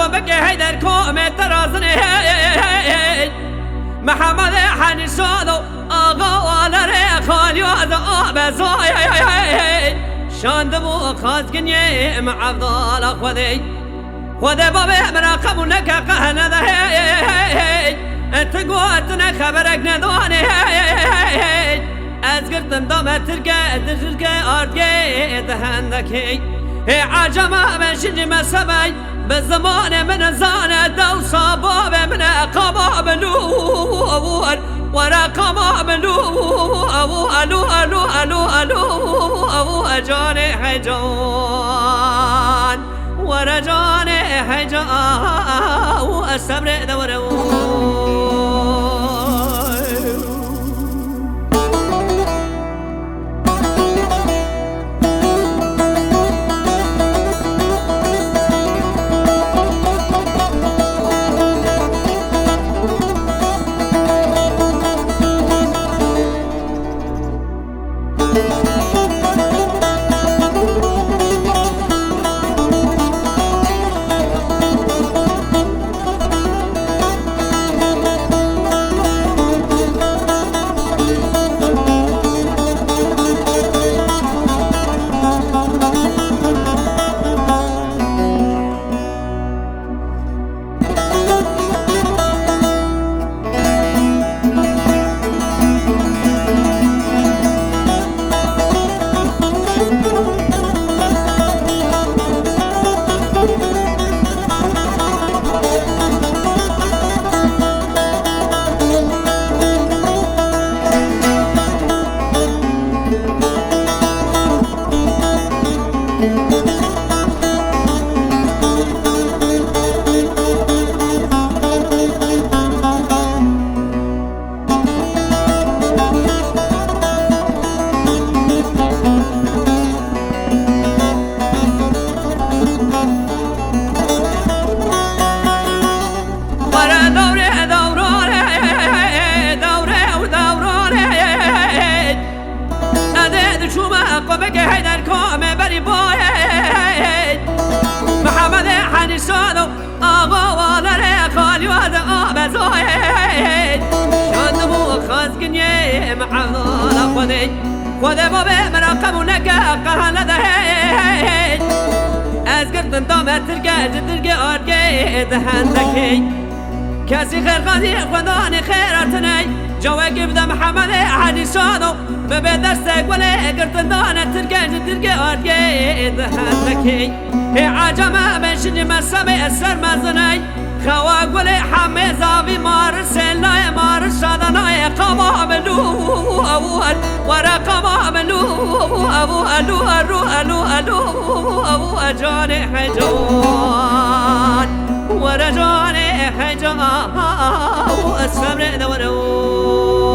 بك هيدر كومي ترازني محمد حني صادو آغا وانا ريخان يوز آبزوي شاندمو خاز كنيه مع أفضال خذي خذي بابي منا قبولك قهنا ذا انت قوتنا خبرك ندواني أزقرت اندام ترقى ترقى أرقى تهندك عجمة من شجي مسبي بالزمان من زانة دو صباب من قباب لور ورا قباب لور ألو ألو ألو ألو أجاني حجان ورا جاني حجان والصبر دورو بك هيدر كومي بري بوي محمد حني صادو آغا وانا ريخان يوز آبزوي شاندمو خاز كنيه مع أفضال خذي خذي بابي منا قبولك قهنا ذا أزقرت اندام ترقى أرقى دهندك كاسي خير غادي خداني خيراتني جواك بدا محمد حني صادو ببدرسك ولا قرت اندانا ترقى أرقى دهندك عجمة من شجي مسابي السر مزني خواق ولا حمي زاوي مارسل لا مارس شادناي قمام لو أول ورا قمام لو أبو ألو ألو ألو ألو أبو أجاني حجان ورا جاني حجا الصبر دورو